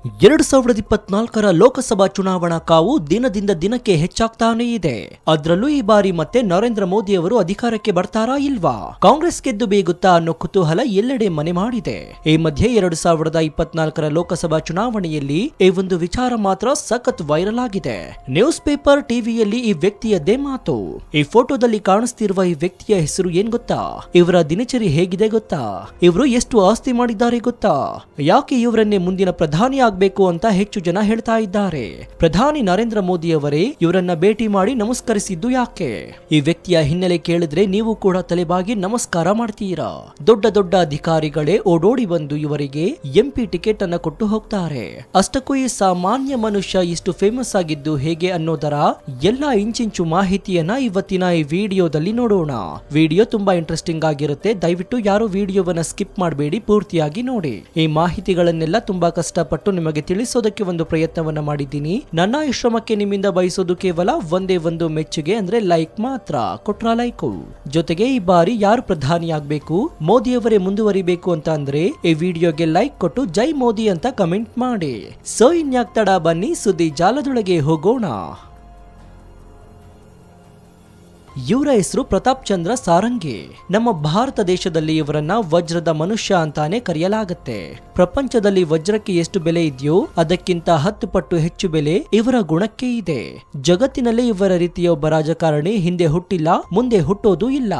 2024 ಲೋಕಸಭಾ ಚುನಾವಣಾ ಕಾವು ದಿನದಿಂದ ದಿನಕ್ಕೆ ಹೆಚ್ಚಾಗ್ತಾನೇ ಇದೆ. ಅದರಲ್ಲೂ ಈ ಬಾರಿ ಮತ್ತೆ ನರೇಂದ್ರ ಮೋದಿ ಅವರು ಅಧಿಕಾರಕ್ಕೆ ಬರ್ತಾರಾ ಇಲ್ವಾ, ಕಾಂಗ್ರೆಸ್ ಗೆದ್ದು ಬೀಗುತ್ತಾ ಅನ್ನೋ ಕುತೂಹಲ ಎಲ್ಲೆಡೆ ಮನೆ ಮಾಡಿದೆ. ಈ ಮಧ್ಯೆ 2024 ಲೋಕಸಭಾ ಚುನಾವಣೆಯಲ್ಲಿ ಈ ಒಂದು ವಿಚಾರ ಮಾತ್ರ ಸಖತ್ ವೈರಲ್ ಆಗಿದೆ. ನ್ಯೂಸ್ ಪೇಪರ್, ಟಿವಿಯಲ್ಲಿ ಈ ವ್ಯಕ್ತಿಯದ್ದೇ ಮಾತು. ಈ ಫೋಟೋದಲ್ಲಿ ಕಾಣಿಸ್ತಿರುವ ಈ ವ್ಯಕ್ತಿಯ ಹೆಸರು ಏನ್ ಗೊತ್ತಾ? ಇವರ ದಿನಚರಿ ಹೇಗಿದೆ ಗೊತ್ತಾ? ಇವರು ಎಷ್ಟು ಆಸ್ತಿ ಮಾಡಿದ್ದಾರೆ ಗೊತ್ತಾ? ಯಾಕೆ ಇವರನ್ನೇ ಮುಂದಿನ ಪ್ರಧಾನಿ ಬೇಕು ಅಂತ ಹೆಚ್ಚು ಜನ ಹೇಳ್ತಾ ಇದ್ದಾರೆ. ಪ್ರಧಾನಿ ನರೇಂದ್ರ ಮೋದಿ ಅವರೇ ಇವರನ್ನ ಭೇಟಿ ಮಾಡಿ ನಮಸ್ಕರಿಸಿದ್ದು ಯಾಕೆ? ಈ ವ್ಯಕ್ತಿಯ ಹಿನ್ನೆಲೆ ಕೇಳಿದ್ರೆ ನೀವು ಕೂಡ ತಲೆಬಾಗಿ ನಮಸ್ಕಾರ ಮಾಡ್ತೀರಾ. ದೊಡ್ಡ ದೊಡ್ಡ ಅಧಿಕಾರಿಗಳೇ ಓಡೋಡಿ ಬಂದು ಇವರಿಗೆ ಎಂಪಿ ಟಿಕೆಟ್ ಅನ್ನ ಕೊಟ್ಟು ಹೋಗ್ತಾರೆ. ಅಷ್ಟಕ್ಕೂ ಈ ಸಾಮಾನ್ಯ ಮನುಷ್ಯ ಇಷ್ಟು ಫೇಮಸ್ ಆಗಿದ್ದು ಹೇಗೆ ಅನ್ನೋದರ ಎಲ್ಲಾ ಇಂಚಿಂಚು ಮಾಹಿತಿಯನ್ನ ಇವತ್ತಿನ ಈ ವಿಡಿಯೋದಲ್ಲಿ ನೋಡೋಣ. ವಿಡಿಯೋ ತುಂಬಾ ಇಂಟ್ರೆಸ್ಟಿಂಗ್ ಆಗಿರುತ್ತೆ. ದಯವಿಟ್ಟು ಯಾರು ವಿಡಿಯೋವನ್ನ ಸ್ಕಿಪ್ ಮಾಡಬೇಡಿ, ಪೂರ್ತಿಯಾಗಿ ನೋಡಿ. ಈ ಮಾಹಿತಿಗಳನ್ನೆಲ್ಲ ತುಂಬಾ ಕಷ್ಟಪಟ್ಟು ನಿಮಗೆ ತಿಳಿಸೋದಕ್ಕೆ ಒಂದು ಪ್ರಯತ್ನವನ್ನ ಮಾಡಿದ್ದೀನಿ. ನನ್ನ ಈ ಶ್ರಮಕ್ಕೆ ನಿಮ್ಮಿಂದ ಬಯಸೋದು ಕೇವಲ ಒಂದೇ ಒಂದು ಮೆಚ್ಚುಗೆ, ಅಂದ್ರೆ ಲೈಕ್ ಮಾತ್ರ. ಕೊಟ್ರ ಲೈಕ್. ಜೊತೆಗೆ ಈ ಬಾರಿ ಯಾರು ಪ್ರಧಾನಿ ಆಗ್ಬೇಕು, ಮೋದಿ ಅವರೇ ಮುಂದುವರಿಬೇಕು ಅಂತ ಅಂದ್ರೆ ಈ ವಿಡಿಯೋಗೆ ಲೈಕ್ ಕೊಟ್ಟು ಜೈ ಮೋದಿ ಅಂತ ಕಮೆಂಟ್ ಮಾಡಿ. ಸೊ ಇನ್ಯಾಕ್ ತಡ, ಬನ್ನಿ ಸುದ್ದಿ ಜಾಲದೊಳಗೆ ಹೋಗೋಣ. ಇವರ ಹೆಸರು ಪ್ರತಾಪ್ ಚಂದ್ರ ಸಾರಂಗಿ. ನಮ್ಮ ಭಾರತ ದೇಶದಲ್ಲಿ ಇವರನ್ನ ವಜ್ರದ ಮನುಷ್ಯ ಅಂತಾನೆ ಕರೆಯಲಾಗುತ್ತೆ. ಪ್ರಪಂಚದಲ್ಲಿ ವಜ್ರಕ್ಕೆ ಎಷ್ಟು ಬೆಲೆ ಇದೆಯೋ ಅದಕ್ಕಿಂತ 10 ಪಟ್ಟು ಹೆಚ್ಚು ಬೆಲೆ ಇವರ ಗುಣಕ್ಕೆ ಇದೆ. ಜಗತ್ತಿನಲ್ಲೇ ಇವರ ರೀತಿಯ ಒಬ್ಬ ರಾಜಕಾರಣಿ ಹಿಂದೆ ಹುಟ್ಟಿಲ್ಲ, ಮುಂದೆ ಹುಟ್ಟೋದು ಇಲ್ಲ.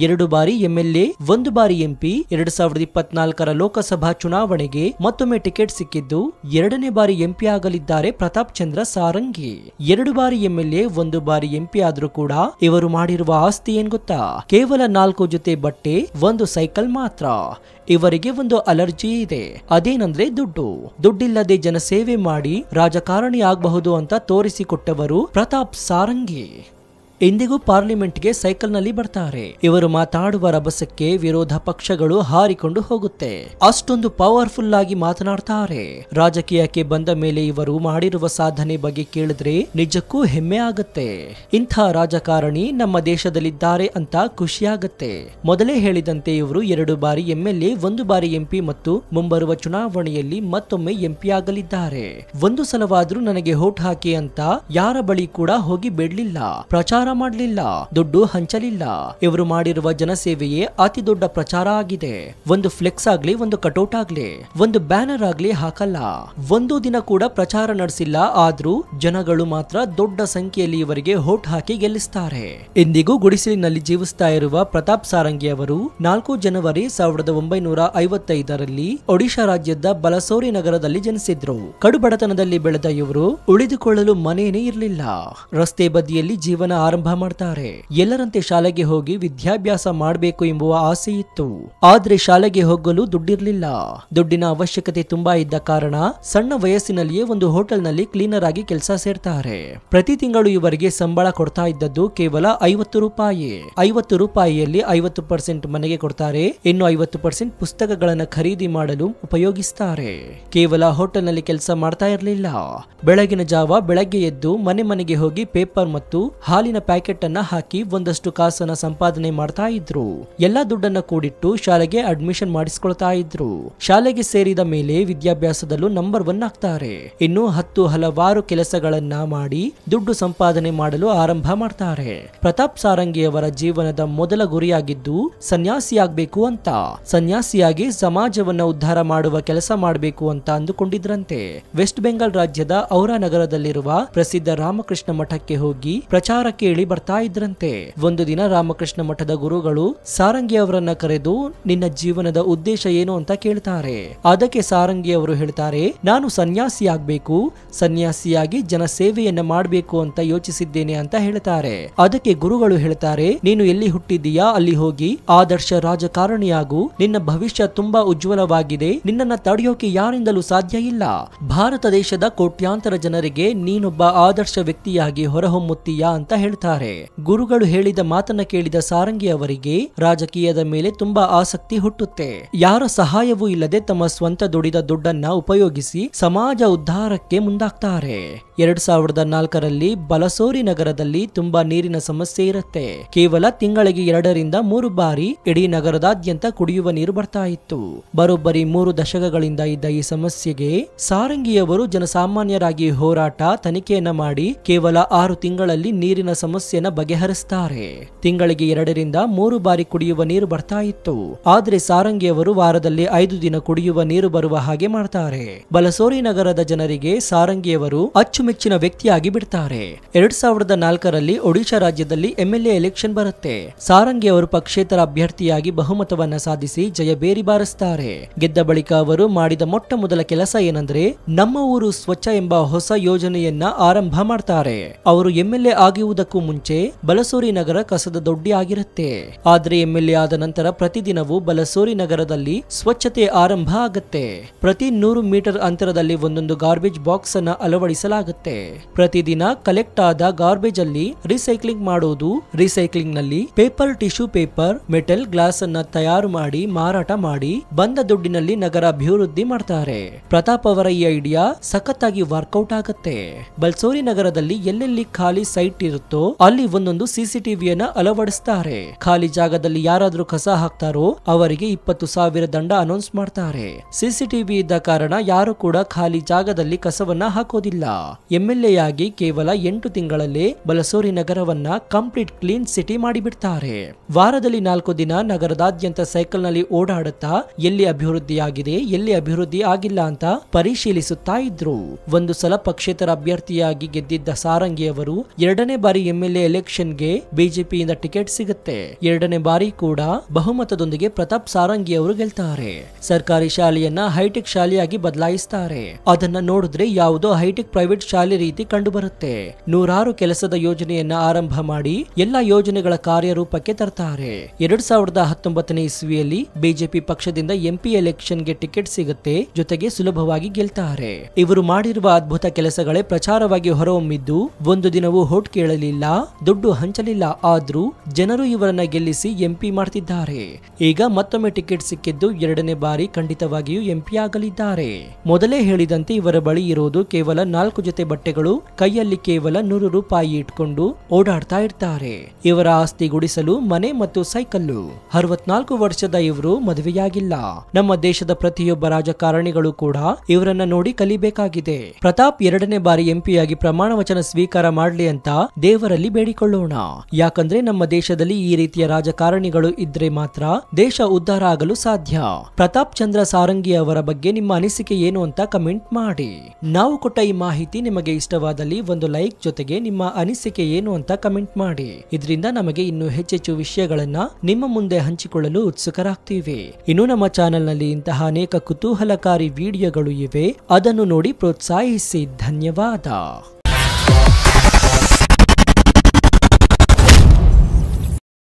2 ಬಾರಿ ಎಂಎಲ್ಎ, 1 ಬಾರಿ ಎಂಪಿ. 2024 ಲೋಕಸಭಾ ಚುನಾವಣೆಗೆ ಮತ್ತೊಮ್ಮೆ ಟಿಕೆಟ್ ಸಿಕ್ಕಿದ್ದು 2ನೇ ಬಾರಿ ಎಂಪಿ ಆಗಲಿದ್ದಾರೆ ಪ್ರತಾಪ್ ಚಂದ್ರ ಸಾರಂಗಿ. 2 ಬಾರಿ ಎಂಎಲ್ಎ, 1 ಬಾರಿ ಎಂಪಿ ಆದ್ರೂ ಕೂಡ ಇವರು ಮಾಡಿರುವ ಆಸ್ತಿ ಏನ್ ಗೊತ್ತಾ? ಕೇವಲ 4 ಜೊತೆ ಬಟ್ಟೆ, 1 ಸೈಕಲ್ ಮಾತ್ರ. ಇವರಿಗೆ ಒಂದು ಅಲರ್ಜಿ ಇದೆ, ಅದೇನಂದ್ರೆ ದುಡ್ಡು. ದುಡ್ಡಿಲ್ಲದೆ ಜನಸೇವೆ ಮಾಡಿ ರಾಜಕಾರಣಿ ಆಗಬಹುದು ಅಂತ ತೋರಿಸಿಕೊಟ್ಟವರು ಪ್ರತಾಪ್ ಸಾರಂಗಿ. ಇಂದಿಗೂ ಪಾರ್ಲಿಮೆಂಟ್ಗೆ ಸೈಕಲ್ ನಲ್ಲಿ ಬರ್ತಾರೆ. ಇವರು ಮಾತಾಡುವ ರಭಸಕ್ಕೆ ವಿರೋಧ ಪಕ್ಷಗಳು ಹಾರಿಕೊಂಡು ಹೋಗುತ್ತೆ. ಅಷ್ಟೊಂದು ಪವರ್ಫುಲ್ ಆಗಿ ಮಾತನಾಡ್ತಾರೆ. ರಾಜಕೀಯಕ್ಕೆ ಬಂದ ಮೇಲೆ ಇವರು ಮಾಡಿರುವ ಸಾಧನೆ ಬಗ್ಗೆ ಕೇಳಿದ್ರೆ ನಿಜಕ್ಕೂ ಹೆಮ್ಮೆ ಆಗುತ್ತೆ. ಇಂಥ ರಾಜಕಾರಣಿ ನಮ್ಮ ದೇಶದಲ್ಲಿದ್ದಾರೆ ಅಂತ ಖುಷಿಯಾಗತ್ತೆ. ಮೊದಲೇ ಹೇಳಿದಂತೆ ಇವರು 2 ಬಾರಿ ಎಂಎಲ್ಎ, 1 ಬಾರಿ ಎಂಪಿ ಮತ್ತು ಮುಂಬರುವ ಚುನಾವಣೆಯಲ್ಲಿ ಮತ್ತೊಮ್ಮೆ ಎಂಪಿ ಆಗಲಿದ್ದಾರೆ. ಒಂದು ಸಲವಾದ್ರೂ ನನಗೆ ವೋಟ್ ಹಾಕಿ ಅಂತ ಯಾರ ಬಳಿ ಕೂಡ ಹೋಗಿ ಬೇಡಲಿಲ್ಲ, ಪ್ರಚಾರ ಮಾಡಲಿಲ್ಲ, ದುಡ್ಡು ಹಂಚಲಿಲ್ಲ. ಇವರು ಮಾಡಿರುವ ಜನಸೇವೆಯೇ ಅತಿ ದೊಡ್ಡ ಪ್ರಚಾರ ಆಗಿದೆ. ಒಂದು ಫ್ಲೆಕ್ಸ್ ಆಗ್ಲಿ, ಒಂದು ಕಟೌಟ್ ಆಗ್ಲಿ, ಒಂದು ಬ್ಯಾನರ್ ಆಗ್ಲಿ ಹಾಕಲ್ಲ. ಒಂದು ದಿನ ಕೂಡ ಪ್ರಚಾರ ನಡೆಸಿಲ್ಲ. ಆದ್ರೂ ಜನಗಳು ಮಾತ್ರ ದೊಡ್ಡ ಸಂಖ್ಯೆಯಲ್ಲಿ ಇವರಿಗೆ ವೋಟ್ ಹಾಕಿ ಗೆಲ್ಲಿಸ್ತಾರೆ. ಇಂದಿಗೂ ಗುಡಿಸಲಿನಲ್ಲಿ ಜೀವಿಸ್ತಾ ಇರುವ ಪ್ರತಾಪ್ ಸಾರಂಗಿ ಅವರು 4 ಜನವರಿ 1955ರಲ್ಲಿ ಒಡಿಶಾ ರಾಜ್ಯದ ಬಲಸೋರಿ ನಗರದಲ್ಲಿ ಜನಿಸಿದ್ರು. ಕಡುಬಡತನದಲ್ಲಿ ಬೆಳೆದ ಇವರು ಉಳಿದುಕೊಳ್ಳಲು ಮನೇನೇ ಇರಲಿಲ್ಲ. ರಸ್ತೆ ಬದಿಯಲ್ಲಿ ಜೀವನ ಆರಂಭ ಮಾಡ್ತಾರೆ. ಎಲ್ಲರಂತೆ ಶಾಲೆಗೆ ಹೋಗಿ ವಿದ್ಯಾಭ್ಯಾಸ ಮಾಡಬೇಕು ಎಂಬುವ ಆಸೆ ಇತ್ತು. ಆದ್ರೆ ಶಾಲೆಗೆ ಹೋಗಲು ದುಡ್ಡಿರ್ಲಿಲ್ಲ. ದುಡ್ಡಿನ ಅವಶ್ಯಕತೆ ತುಂಬಾ ಇದ್ದ ಕಾರಣ ಸಣ್ಣ ವಯಸ್ಸಿನಲ್ಲಿಯೇ ಒಂದು ಹೋಟೆಲ್ ನಲ್ಲಿ ಕ್ಲೀನರ್ ಆಗಿ ಕೆಲಸ ಸೇರ್ತಾರೆ. ಪ್ರತಿ ತಿಂಗಳು ಇವರಿಗೆ ಸಂಬಳ ಕೊಡ್ತಾ ಇದ್ದದ್ದು ಕೇವಲ 50 ರೂಪಾಯಿ. 50 ರೂಪಾಯಿಯಲ್ಲಿ 50% ಮನೆಗೆ ಕೊಡ್ತಾರೆ, ಇನ್ನು 50% ಪುಸ್ತಕಗಳನ್ನ ಖರೀದಿ ಮಾಡಲು ಉಪಯೋಗಿಸ್ತಾರೆ. ಕೇವಲ ಹೋಟೆಲ್ ನಲ್ಲಿ ಕೆಲಸ ಮಾಡ್ತಾ ಇರಲಿಲ್ಲ. ಬೆಳಗಿನ ಜಾವ ಬೆಳಗ್ಗೆ ಎದ್ದು ಮನೆ ಮನೆಗೆ ಹೋಗಿ ಪೇಪರ್ ಮತ್ತು ಹಾಲಿನ ಪ್ಯಾಕೆಟ್ ಅನ್ನ ಹಾಕಿ ಒಂದಷ್ಟು ಕಾಸನ್ನ ಸಂಪಾದನೆ ಮಾಡ್ತಾ ಇದ್ರು. ಎಲ್ಲಾ ದುಡ್ಡನ್ನ ಕೂಡಿಟ್ಟು ಶಾಲೆಗೆ ಅಡ್ಮಿಷನ್ ಮಾಡಿಸ್ಕೊಳ್ತಾ ಇದ್ರು. ಶಾಲೆಗೆ ಸೇರಿದ ಮೇಲೆ ವಿದ್ಯಾಭ್ಯಾಸದಲ್ಲೂ ನಂಬರ್ 1 ಆಗ್ತಾರೆ. ಇನ್ನು ಹಲವಾರು ಕೆಲಸಗಳನ್ನ ಮಾಡಿ ದುಡ್ಡು ಸಂಪಾದನೆ ಮಾಡಲು ಆರಂಭ ಮಾಡ್ತಾರೆ. ಪ್ರತಾಪ್ ಸಾರಂಗಿ ಅವರ ಜೀವನದ ಮೊದಲ ಗುರಿಯಾಗಿದ್ದು ಸನ್ಯಾಸಿಯಾಗಬೇಕು ಅಂತ. ಸನ್ಯಾಸಿಯಾಗಿ ಸಮಾಜವನ್ನ ಉದ್ಧಾರ ಮಾಡುವ ಕೆಲಸ ಮಾಡಬೇಕು ಅಂತ ಅಂದುಕೊಂಡಿದ್ರಂತೆ. ವೆಸ್ಟ್ ಬೆಂಗಾಲ್ ರಾಜ್ಯದ ಔರಾ ನಗರದಲ್ಲಿರುವ ಪ್ರಸಿದ್ಧ ರಾಮಕೃಷ್ಣ ಮಠಕ್ಕೆ ಹೋಗಿ ಪ್ರಚಾರಕ್ಕೆ ಇಳಿ ಬರ್ತಾ ಇದ್ರಂತೆ. ಒಂದು ದಿನ ರಾಮಕೃಷ್ಣ ಮಠದ ಗುರುಗಳು ಸಾರಂಗಿ ಅವರನ್ನ ಕರೆದು ನಿನ್ನ ಜೀವನದ ಉದ್ದೇಶ ಏನು ಅಂತ ಕೇಳ್ತಾರೆ. ಅದಕ್ಕೆ ಸಾರಂಗಿ ಅವರು ಹೇಳ್ತಾರೆ, ನಾನು ಸನ್ಯಾಸಿ ಆಗ್ಬೇಕು, ಸನ್ಯಾಸಿಯಾಗಿ ಜನ ಸೇವೆಯನ್ನ ಮಾಡಬೇಕು ಅಂತ ಯೋಚಿಸಿದ್ದೇನೆ ಅಂತ ಹೇಳ್ತಾರೆ. ಅದಕ್ಕೆ ಗುರುಗಳು ಹೇಳ್ತಾರೆ, ನೀನು ಎಲ್ಲಿ ಹುಟ್ಟಿದೀಯಾ ಅಲ್ಲಿ ಹೋಗಿ ಆದರ್ಶ ರಾಜಕಾರಣಿಯಾಗು, ನಿನ್ನ ಭವಿಷ್ಯ ತುಂಬಾ ಉಜ್ವಲವಾಗಿದೆ, ನಿನ್ನನ್ನ ತಡೆಯೋಕೆ ಯಾರಿಂದಲೂ ಸಾಧ್ಯ ಇಲ್ಲ. ಭಾರತ ದೇಶದ ಕೋಟ್ಯಾಂತರ ಜನರಿಗೆ ನೀನೊಬ್ಬ ಆದರ್ಶ ವ್ಯಕ್ತಿಯಾಗಿ ಹೊರಹೊಮ್ಮುತ್ತೀಯಾ ಅಂತ ಹೇಳ್ತಾರೆ. ಮಾಡ್ತಾರೆ. ಗುರುಗಳು ಹೇಳಿದ ಮಾತನ್ನ ಕೇಳಿದ ಸಾರಂಗಿ ಅವರಿಗೆ ರಾಜಕೀಯದ ಮೇಲೆ ತುಂಬಾ ಆಸಕ್ತಿ ಹುಟ್ಟುತ್ತೆ. ಯಾರ ಸಹಾಯವೂ ಇಲ್ಲದೆ ತಮ್ಮ ಸ್ವಂತ ದುಡಿದ ದುಡ್ಡನ್ನ ಉಪಯೋಗಿಸಿ ಸಮಾಜ ಉದ್ಧಾರಕ್ಕೆ ಮುಂದಾಗ್ತಾರೆ. 2004ರಲ್ಲಿ ಬಲಸೋರಿ ನಗರದಲ್ಲಿ ತುಂಬಾ ನೀರಿನ ಸಮಸ್ಯೆ ಇರುತ್ತೆ. ಕೇವಲ ತಿಂಗಳಿಗೆ 2ರಿಂದ 3 ಬಾರಿ ಇಡೀ ನಗರದಾದ್ಯಂತ ಕುಡಿಯುವ ನೀರು ಬರ್ತಾ ಇತ್ತು. ಬರೋಬ್ಬರಿ 3 ದಶಕಗಳಿಂದ ಇದ್ದ ಈ ಸಮಸ್ಯೆಗೆ ಸಾರಂಗಿಯವರು ಜನಸಾಮಾನ್ಯರಾಗಿ ಹೋರಾಟ ತನಿಖೆಯನ್ನ ಮಾಡಿ ಕೇವಲ 6 ತಿಂಗಳಲ್ಲಿ ನೀರಿನ ಸಮಸ್ಯೆನ ಬಗೆಹರಿಸ್ತಾರೆ. ತಿಂಗಳಿಗೆ 2ರಿಂದ 3 ಬಾರಿ ಕುಡಿಯುವ ನೀರು ಬರ್ತಾ ಇತ್ತು. ಆದ್ರೆ ಸಾರಂಗಿಯವರು ವಾರದಲ್ಲಿ 5 ದಿನ ಕುಡಿಯುವ ನೀರು ಬರುವ ಹಾಗೆ ಮಾಡ್ತಾರೆ. ಬಲಸೋರಿ ನಗರದ ಜನರಿಗೆ ಸಾರಂಗಿಯವರು ಅಚ್ಚುಮೆಚ್ಚಿನ ವ್ಯಕ್ತಿಯಾಗಿ ಬಿಡ್ತಾರೆ. 2004ರಲ್ಲಿ ಒಡಿಶಾ ರಾಜ್ಯದಲ್ಲಿ MLA ಎಲೆಕ್ಷನ್ ಬರುತ್ತೆ. ಸಾರಂಗಿ ಅವರು ಪಕ್ಷೇತರ ಅಭ್ಯರ್ಥಿಯಾಗಿ ಬಹುಮತವನ್ನ ಸಾಧಿಸಿ ಜಯಬೇರಿ ಬಾರಿಸ್ತಾರೆ. ಗೆದ್ದ ಬಳಿಕ ಅವರು ಮಾಡಿದ ಮೊಟ್ಟ ಮೊದಲ ಕೆಲಸ ಏನಂದ್ರೆ ನಮ್ಮ ಊರು ಸ್ವಚ್ಛ ಎಂಬ ಹೊಸ ಯೋಜನೆಯನ್ನ ಆರಂಭ ಮಾಡ್ತಾರೆ. ಅವರು MLA ಆಗುವುದಕ್ಕೂ ಮುಂಚೆ ಬಲಸೋರಿ ನಗರ ಕಸದ ದೊಡ್ಡಿ ಆಗಿರುತ್ತೆ. ಆದ್ರೆ MLA ಆದ ನಂತರ ಪ್ರತಿದಿನವೂ ಬಲಸೋರಿ ನಗರದಲ್ಲಿ ಸ್ವಚ್ಛತೆ ಆರಂಭ ಆಗುತ್ತೆ. ಪ್ರತಿ 100 ಮೀಟರ್ ಅಂತರದಲ್ಲಿ ಒಂದೊಂದು ಗಾರ್ಬೇಜ್ ಬಾಕ್ಸ್ ಅನ್ನ ಅಳವಡಿಸಲಾಗುತ್ತೆ. ಪ್ರತಿದಿನ ಕಲೆಕ್ಟ್ ಆದ ಗಾರ್ಬೇಜ್ ಅಲ್ಲಿ ರೀಸೈಕ್ಲಿಂಗ್ ಮಾಡುವುದು, ರೀಸೈಕ್ಲಿಂಗ್ ನಲ್ಲಿ paper, tissue paper, metal, glass ಅನ್ನ ತಯಾರು ಮಾಡಿ ಮಾರಾಟ ಮಾಡಿ ಬಂದ ದುಡ್ಡಿನಲ್ಲಿ ನಗರ ಅಭಿವೃದ್ಧಿ ಮಾಡ್ತಾರೆ. ಪ್ರತಾಪ್ ಅವರ ಈ ಐಡಿಯಾ ಸಖತ್ತಾಗಿ ವರ್ಕೌಟ್ ಆಗುತ್ತೆ. ಬಲ್ಸೋರಿ ನಗರದಲ್ಲಿ ಎಲ್ಲೆಲ್ಲಿ ಖಾಲಿ ಸೈಟ್ ಇರುತ್ತೋ ಅಲ್ಲಿ ಒಂದೊಂದು CCTVಯನ್ನ ಅಳವಡಿಸ್ತಾರೆ. ಖಾಲಿ ಜಾಗದಲ್ಲಿ ಯಾರಾದ್ರೂ ಕಸ ಹಾಕ್ತಾರೋ ಅವರಿಗೆ 20,000 ದಂಡ ಅನೌನ್ಸ್ ಮಾಡ್ತಾರೆ. CCTV ಇದ್ದ ಕಾರಣ ಯಾರು ಕೂಡ ಖಾಲಿ ಜಾಗದಲ್ಲಿ ಕಸವನ್ನ ಹಾಕೋದಿಲ್ಲ. MLA ಆಗಿ ಕೇವಲ 8 ತಿಂಗಳಲ್ಲೇ ಬಲಸೋರಿ ನಗರವನ್ನ ಕಂಪ್ಲೀಟ್ ಕ್ಲೀನ್ ಸಿಟಿ ಮಾಡಿಬಿಡ್ತಾರೆ. ವಾರದಲ್ಲಿ 4 ದಿನ ನಗರದಾದ್ಯಂತ ಸೈಕಲ್ ನಲ್ಲಿ ಓಡಾಡುತ್ತಾ ಎಲ್ಲಿ ಅಭಿವೃದ್ಧಿಯಾಗಿದೆ ಎಲ್ಲಿ ಅಭಿವೃದ್ಧಿ ಆಗಿಲ್ಲ ಅಂತ ಪರಿಶೀಲಿಸುತ್ತಾ ಇದ್ರು. ಒಂದು ಸಲ ಪಕ್ಷೇತರ ಅಭ್ಯರ್ಥಿಯಾಗಿ ಗೆದ್ದಿದ್ದ ಸಾರಂಗಿ ಅವರು 2ನೇ ಬಾರಿ MLA ಎಲೆಕ್ಷನ್ಗೆ ಬಿಜೆಪಿಯಿಂದ ಟಿಕೆಟ್ ಸಿಗುತ್ತೆ. 2ನೇ ಬಾರಿ ಕೂಡ ಬಹುಮತದೊಂದಿಗೆ ಪ್ರತಾಪ್ ಸಾರಂಗಿ ಅವರು ಗೆಲ್ತಾರೆ. ಸರ್ಕಾರಿ ಶಾಲೆಯನ್ನ ಹೈಟೆಕ್ ಶಾಲೆಯಾಗಿ ಬದಲಾಯಿಸ್ತಾರೆ. ಅದನ್ನ ನೋಡಿದ್ರೆ ಯಾವುದೋ ಹೈಟೆಕ್ ಪ್ರೈವೇಟ್ ಶಾಲೆ ರೀತಿ ಕಂಡು ಬರುತ್ತೆ. 100 ಕೆಲಸದ ಯೋಜನೆಯನ್ನ ಆರಂಭ ಮಾಡಿ ಎಲ್ಲಾ ಯೋಜನೆಗಳ ಕಾರ್ಯರೂಪಕ್ಕೆ ತರ್ತಾರೆ. 2019ನೇ ಇಸ್ವಿಯಲ್ಲಿ ಬಿಜೆಪಿ ಪಕ್ಷದಿಂದ MP ಎಲೆಕ್ಷನ್ಗೆ ಟಿಕೆಟ್ ಸಿಗುತ್ತೆ. ಜೊತೆಗೆ ಸುಲಭವಾಗಿ ಗೆಲ್ತಾರೆ. ಇವರು ಮಾಡಿರುವ ಅದ್ಭುತ ಕೆಲಸಗಳೇ ಪ್ರಚಾರವಾಗಿ ಹೊರಹೊಮ್ಮಿದ್ದು ಒಂದು ದಿನವೂ ಹೋಟ್ ಕೇಳಲಿಲ್ಲ, ದುಡ್ಡು ಹಂಚಲಿಲ್ಲ. ಆದ್ರೂ ಜನರು ಇವರನ್ನ ಗೆಲ್ಲಿಸಿ MP ಮಾಡ್ತಿದ್ದಾರೆ. ಈಗ ಮತ್ತೊಮ್ಮೆ ಟಿಕೆಟ್ ಸಿಕ್ಕಿದ್ದು 2ನೇ ಬಾರಿ ಖಂಡಿತವಾಗಿಯೂ MP ಆಗಲಿದ್ದಾರೆ. ಮೊದಲೇ ಹೇಳಿದಂತೆ ಇವರ ಬಳಿ ಇರೋದು ಕೇವಲ 4 ಜೊತೆ ಬಟ್ಟೆಗಳು, ಕೈಯಲ್ಲಿ ಕೇವಲ 100 ರೂಪಾಯಿ ಇಟ್ಕೊಂಡು ಓಡಾಡ್ತಾ ಇರ್ತಾರೆ. ಇವರ ಆಸ್ತಿ ಗುಡಿಸಲು ಮನೆ ಮತ್ತು ಸೈಕಲ್ಲು. 64 ವರ್ಷದ ಇವರು ಮದುವೆಯಾಗಿಲ್ಲ. ನಮ್ಮ ದೇಶದ ಪ್ರತಿಯೊಬ್ಬ ರಾಜಕಾರಣಿಗಳು ಕೂಡ ಇವರನ್ನ ನೋಡಿ ಕಲಿಬೇಕಾಗಿದೆ. ಪ್ರತಾಪ್ 2ನೇ ಬಾರಿ MP ಆಗಿ ಪ್ರಮಾಣ ವಚನ ಸ್ವೀಕಾರ ಮಾಡ್ಲಿ ಅಂತ ದೇವರಲ್ಲಿ ಬೇಡಿಕೊಳ್ಳೋಣ. ಯಾಕಂದ್ರೆ ನಮ್ಮ ದೇಶದಲ್ಲಿ ಈ ರೀತಿಯ ರಾಜಕಾರಣಿಗಳು ಇದ್ರೆ ಮಾತ್ರ ದೇಶ ಉದ್ಧಾರ ಆಗಲು ಸಾಧ್ಯ. ಪ್ರತಾಪ್ ಚಂದ್ರ ಸಾರಂಗಿ ಅವರ ಬಗ್ಗೆ ನಿಮ್ಮ ಅನಿಸಿಕೆ ಏನು ಅಂತ ಕಮೆಂಟ್ ಮಾಡಿ. ನಾವು ಕೊಟ್ಟ ಈ ಮಾಹಿತಿ ನಿಮಗೆ ಇಷ್ಟವಾದಲ್ಲಿ ಒಂದು ಲೈಕ್ ಜೊತೆಗೆ ನಿಮ್ಮ ಅನಿಸಿಕೆ ಏನು ಅಂತ ಕಮೆಂಟ್ ಮಾಡಿ. ಇದರಿಂದ ನಮಗೆ ಇನ್ನೂ ಹೆಚ್ಚೆಚ್ಚು ವಿಷಯಗಳನ್ನ ನಿಮ್ಮ ಮುಂದೆ ಹಂಚಿಕೊಳ್ಳಲು ಉತ್ಸುಕರಾಗ್ತೀವಿ. ಇನ್ನು ನಮ್ಮ ಚಾನೆಲ್ ನಲ್ಲಿ ಇಂತಹ ಅನೇಕ ಕುತೂಹಲಕಾರಿ ವಿಡಿಯೋಗಳು ಇವೆ. ಅದನ್ನು ನೋಡಿ ಪ್ರೋತ್ಸಾಹಿಸಿ. ಧನ್ಯವಾದ.